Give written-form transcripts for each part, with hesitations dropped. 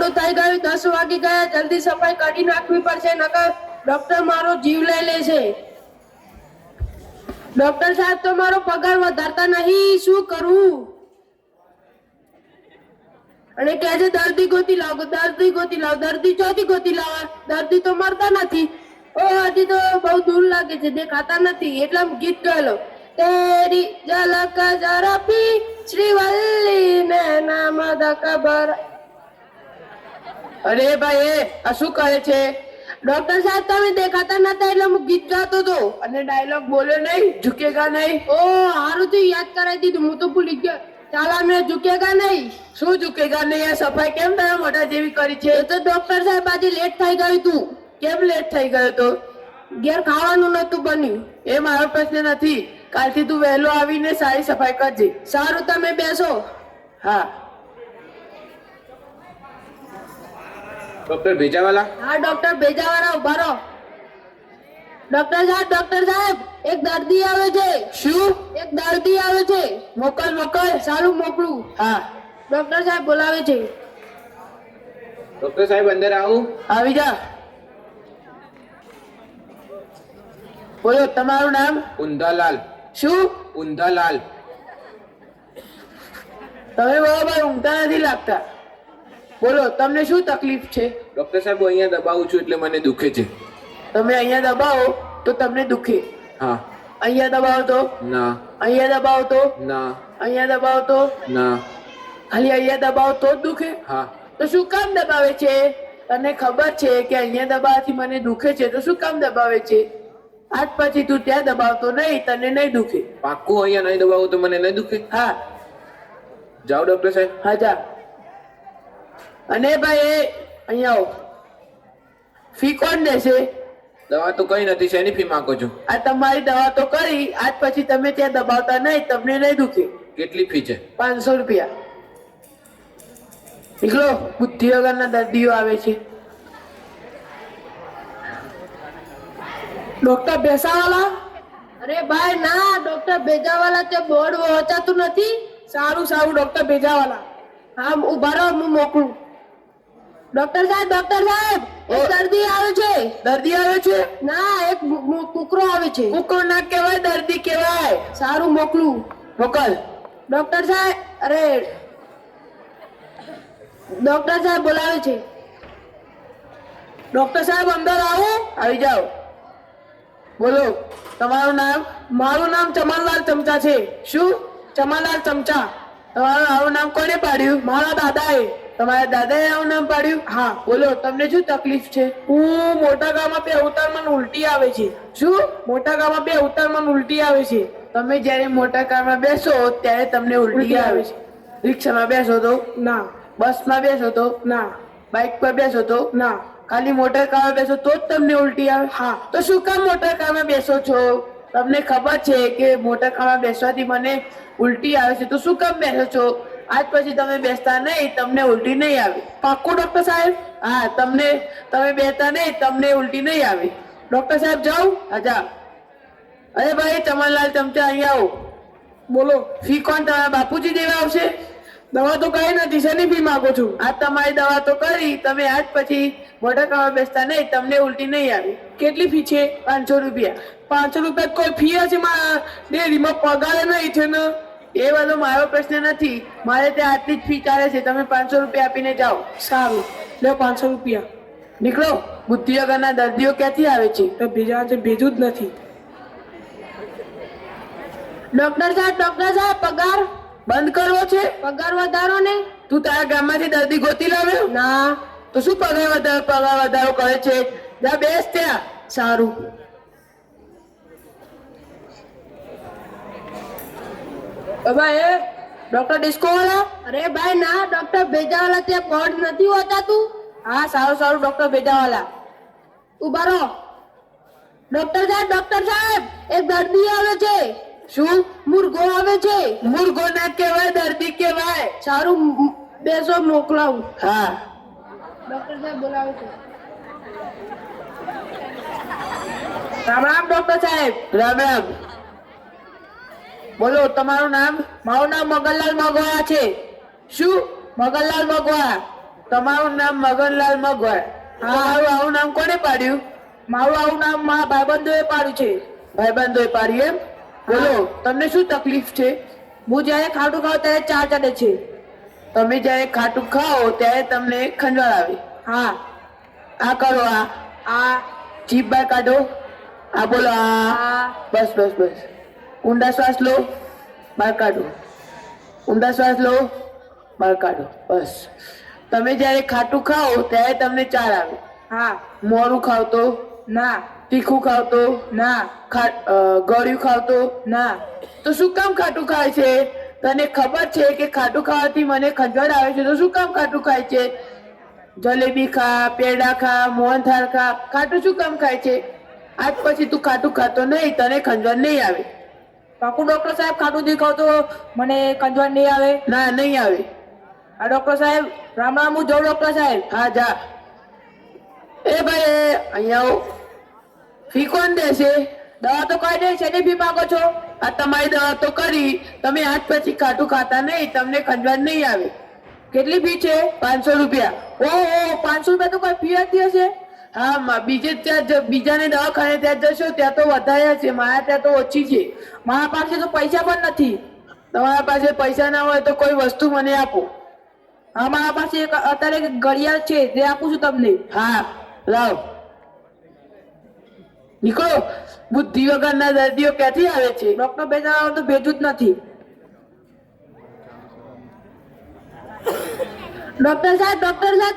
મોડું થઈ ગયું, 10 વાગી ગયા. જલ્દી સફાઈ કરી નાખવી પડશે, નકર ડોક્ટર મારો જીવ લઈ લેશે. ડોક્ટર સાહેબ તો મારો પગાર વધારતા નહીં, શું કરું? અને કહે છે દર્દી ગોતી લાવો, દર્દી ગોતી લાવો. દર્દી ચોથી ગોતી લાવવા? દર્દી તો મરતા નથી. ઓ હજી તો બહુ દૂર લાગે છે, દેખાતા નથી. એટલે ગીત ગયેલો, તેરી ઝલક ઝડપી શ્રીવલ્લી ને નામ દ ખબર. અરે ભાઈ આ શું કહે છે? ડોક્ટર સાહેબ તમે દેખાતા નતા એટલે હું ગીત ગાતો હતો. અને ડાયલોગ બોલ્યો નહીં, ઝુકેગા નહીં. ઓ હારું તો યાદ કરાવી દીધું, હું તો ભૂલી ગયો. ચાલ મેં ઝુકેગા નહીં. શું ઝુકેગા નહીં? આ સફાઈ કેમ તારા મોઢા જેવી કરી છે? તો ડોક્ટર સાહેબ આજે લેટ થઈ ગયું તું. કેમ લેટ થઈ ગયો તો? ઘેર ખાવાનું નતું બન્યું. એ મારો પ્રશ્ન નથી. કાલથી તું વહેલો આવીને સારી સફાઈ કરજે. સારું તમે બેસો. હા. ડોક્ટર ભેજાવાલા? હા ડોક્ટર ભેજાવાળા, ઉભા રહો. ડોક્ટર સાહેબ એક દર્દી આવે છે. શું? એક દર્દી આવે છે. મોકલ મોકલ. સારું મોકલું. હા. ડોક્ટર સાહેબ બોલાવે છે. ડોક્ટર સાહેબ અંદર આવું? આવી જા. બોલો તમારું નામ? ઊંધાલાલ. શું? ઊંધાલાલ. તમે બરાબર ઊંઘતા નથી લાગતા. બોલો તમને શું તકલીફ છે? ડોક્ટર સાહેબ હું અહીંયા દબાવું છું એટલે મને દુખે છે. તમે અહીંયા દબાવો તો તમને દુખે? હા. અહીંયા દબાવો તો? ના. અહીંયા દબાવો તો? ના. અહીંયા દબાવો તો? ના. ખાલી અહીંયા દબાવો તો જ દુખે? હા. તો શું કામ દબાવે છે? તને ખબર છે કે અહીંયા દબાવવાથી મને દુખે છે, તો શું કામ દબાવે છે? આજ પછી તું ત્યાં દબાવતો નહીં, તને નહીં દુખે. પાક્કું અહીંયા નહીં દબાવું તો મને નહીં દુખે? હા. જાઓ ડોક્ટર સાહેબ. હા જા. અને ભાઈ અહીંયા આવો. ફી કોણ દેશે? દવા તો કઈ નથી, શેની ફી માંગો છો? આ તમારી દવા તો કરી, આજ પછી તમે ત્યાં દબાવતા નહીં, તમને નહીં દુખે. કેટલી ફી છે? 500 રૂપિયા. નીકળો, બુદ્ધિ વગરના દર્દીઓ આવે છે. ડોક્ટર ભેસાવાલા? અરે ભાઈ ના, ડોક્ટર ભેજાવાલા તે બોર્ડ વચાતું નથી. સારું સારું ડોક્ટર ભેજાવાલા. હા ઉભા રહો, હું મોકલું. ડોક્ટર સાહેબ એક દર્દી આવે છે. દર્દી આવે છે? ના, એક કૂકરો આવે છે. કૂકરો ના કહેવાય, દર્દી કહેવાય. સારું મોકલું. મોકલ. ડોક્ટર સાહેબ, અરે ડોક્ટર સાહેબ બોલાવે છે. ડોક્ટર સાહેબ અંદર આવો. આવી જાઓ. બોલો તમારું નામ? મારું નામ ચમનલાલ ચમચા છે. શું? ચમનલાલ ચમચા. તમારું આવું નામ કોને પાડ્યું? મારા દાદાએ. તમારા દાદાએ આવું નામ પાડ્યું? હા. બોલો તમને શું તકલીફ છે? હું મોટા ગામમાં 2 ઉતારમાં ઉલટી આવે છે. શું? મોટા ગામમાં 2 ઉતારમાં ઉલટી આવે છે. તમે જ્યારે મોટા કારમાં બેસો ત્યારે તમને ઉલટી આવે છે? રિક્ષામાં બેસો તો? ના. બસમાં બેસો તો? ના. બાઇક પર બેસો તો? ના. ખાલી મોટર કારમાં બેસો તો જ તમને ઉલટી આવે? હા. તો શું કામ મોટર કારમાં બેસો છો? તમને ખબર છે કે મોટર કારમાં બેસવાથી મને ઉલટી આવે છે, તો શું કામ બેસો છો? આજ પછી તમે બેસતા નહીં, તમને ઉલટી નહીં આવે. પાક્કું ડોક્ટર સાહેબ? હા. તમે બેસતા નહીં, તમને ઉલટી નહીં આવે. ડોક્ટર સાહેબ જાઉં? હા જા. અરે ભાઈ ચમનલાલ ચમચા અહીંયા આવો. બોલો. ફી કોણ તમારા બાપુજી દેવા આવશે? દવા તો કઈ નથી, શેની ફી માંગો છો? આ તમારી દવા તો કરી, તમે આજ પછી મોટર કારમાં બેસતા નહીં, તમને ઉલટી નહીં આવે. કેટલી ફી છે? 500 રૂપિયા. 500 રૂપિયા કોઈ ફી હશે? મારા ડેરીમાં પગાર નહીં છે ને. એ બધો મારો પ્રશ્ન નથી, મારે ત્યાં આટલી જ ફી ચાલે છે. તમે 500 રૂપિયા આપીને જાઓ. સારું, લો 500 રૂપિયા. નીકળો. બુદ્ધિ વગરના દર્દીઓ ક્યાંથી આવે છે? તો ભેજા છે, ભેજું જ નથી. ડોક્ટર સાહેબ પગાર બંધ કરવો છે? પગાર વધારો ને. તું તારા ગામમાંથી દર્દી ગોતી લાવ્યો? ના. તો શું પગાર વધારો કરે છે? જા બેસ ત્યાં. સારું. ભાઈ ડોક્ટર ડિસ્કો વાળા? અરે ભાઈ ના, ડોક્ટર ભેજાવાલા ત્યાં બોર્ડ નથી હોતાતું? હા સારું ડોક્ટર ભેજાવાલા. ઉભા રહો. ડોક્ટર સાહેબ એક દર્દી આવે છે. શું? મુર્ગો આવે છે. મુર્ગો ના કહેવાય, દર્દી કહેવાય. સારું બેસો, મોકલાવું. હા. ડોક્ટર સાહેબ બોલાવે છે. રામ રામ ડોક્ટર સાહેબ. રામ રામ. બોલો તમારું નામ? મારું નામ મગનલાલ મગવા છે. શું? મગનલાલ મગવા. તમારું નામ મગનલાલ મગવાડ. તમારું આવું નામ કોને પાડ્યું? મારું આવું નામ મારા ભાઈબંધોએ પાડ્યું છે. ભાઈબંધોએ પાડ્યું એમ? બોલો, તમને શું તકલીફ છે? હું જ્યારે ખાટું ખાઉં ત્યારે ચાર ચડે છે. તમે જ્યારે ખાટું ખાઓ ત્યારે તમને ખંજવાળ આવે? હા. આ કરો, આ જીભ બહાર કાઢો. આ બોલો, આ. બસ બસ બસ. ઊંડા શ્વાસ લો, બહાર કાઢો. ઊંડા શ્વાસ લો, બહાર કાઢો. બસ. તમે જ્યારે ખાટું ખાઓ ત્યારે તમને ચાર આવે? હા. મોરું ખાવ તો? ના. તીખું ખાવ તો? ના. ગળ્યું ખાવ તો? ના. તો શું કામ ખાટું ખાય છે? તને ખબર છે કે ખાટું ખાવાથી મને ખંજવાળ આવે છે, તો શું કામ ખાટું ખાય છે? જલેબી ખા, પેડા ખા, મોહનથાળ ખા. ખાટું શું કામ ખાય છે? આજ પછી તું ખાટું ખાતો નહીં, તને ખંજવાળ નહીં આવે. પાકું ડોક્ટર સાહેબ? ખાટું નહીં ખાવ તો મને ખંજવાળ નહીં આવે? ના, નહીં આવે. હા ડોક્ટર સાહેબ, રામ રામ. હું જાઉં ડોક્ટર સાહેબ? હા, જા. એ ભાઈ, અહીંયા આવો. ફી કોણ દેશે? દવા તો કઈ દે છે, એની ફી માંગો છો? આ તમારી દવા તો કરી. તમે આજ પછી ખાટું ખાતા નહીં, તમને ખંજવાળ નહીં આવે. કેટલી ફી છે? 500 રૂપિયા. ઓહો, 500 રૂપિયા તો કોઈ ફી હતી હશે? હા, બીજાને દવાખાને ત્યાં જશો ત્યાં તો વધારે છે, મારા ત્યાં તો ઓછી છે. મારા પાસે તો પૈસા પણ નથી. તમારા પાસે પૈસા ના હોય તો કોઈ વસ્તુ મને આપો. હા, મારા પાસે અત્યારે ઘડિયાળ છે, તે આપું છું તમને. હા, લાવ. નીકળો. બુદ્ધિ વગરના દર્દીઓ ક્યાંથી આવે છે? ડોક્ટર બેચારા તો ભેજું જ નથી. ડોક્ટર સાહેબ,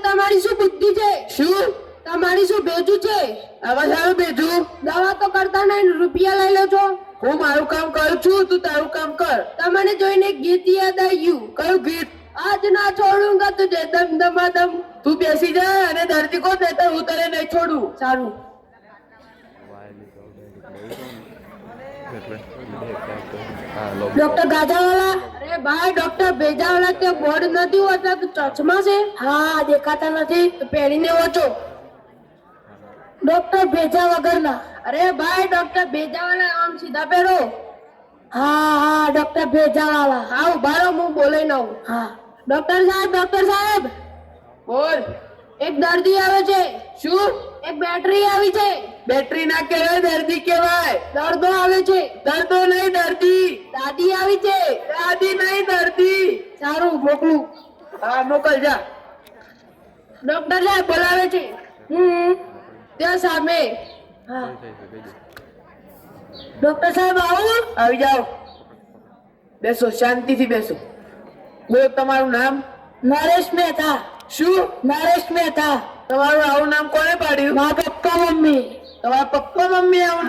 તમારી શું બુદ્ધિ છે? શું? તમારી શું ભેજું છે? આવા સારું ભેજું? દવા તો કરતા નહીં, રૂપિયા લઈ લો છો. હું મારું કામ કરું છું, તું તારું કામ કર. તમને જોઈને ગીત યાદ આવ્યું. કયું ગીત? આજ ના છોડુંગા તુજે દમ દમાદમ. તું બેસી જા અને દર્દી કો દેતા, હું તને નહીં છોડું. સારું. ડોક્ટર ગાજાવાલા? અરે ભાઈ, ડોક્ટર ભેજાવાલા તે બોર્ડ નથી હોતા તો ચશ્મા છે? હા, દેખાતા નથી તો પહેરીને વાંચો. ડોક્ટર ભેજા વગરના? અરે ભાઈ, ડોક્ટર ભેજાવાલા આમ સીધા પહેરો. હા, ડોક્ટર ભેજાવાલા. હા, ઉભા રહો, હું બોલાઈ લઉં. હા. ડોક્ટર સાહેબ. બોલ. એક દર્દી આવે છે. શું? એક બેટરી આવી છે. બેટરી ના કહેવાય, દર્દી કહેવાય. દર્દો આવે છે. દર્દો નહીં, દર્દી. દાદી આવી છે. દાદી નહીં, દર્દી. સારું, મોકલું. હા, મોકલ જા. ડોક્ટર સાહેબ બોલાવે છે. ત્યાં સામે. હા. ડોક્ટર સાહેબ આવો. આવી જાઓ. બેસો, શાંતિથી બેસો. બોલો તમારું નામ? નરેશ મહેતા. શું? નરેશ મહેતા. તમારું આવું નામ કોને પાડ્યું? મારા પપ્પા મમ્મી. તમારા પપ્પા મમ્મી આવું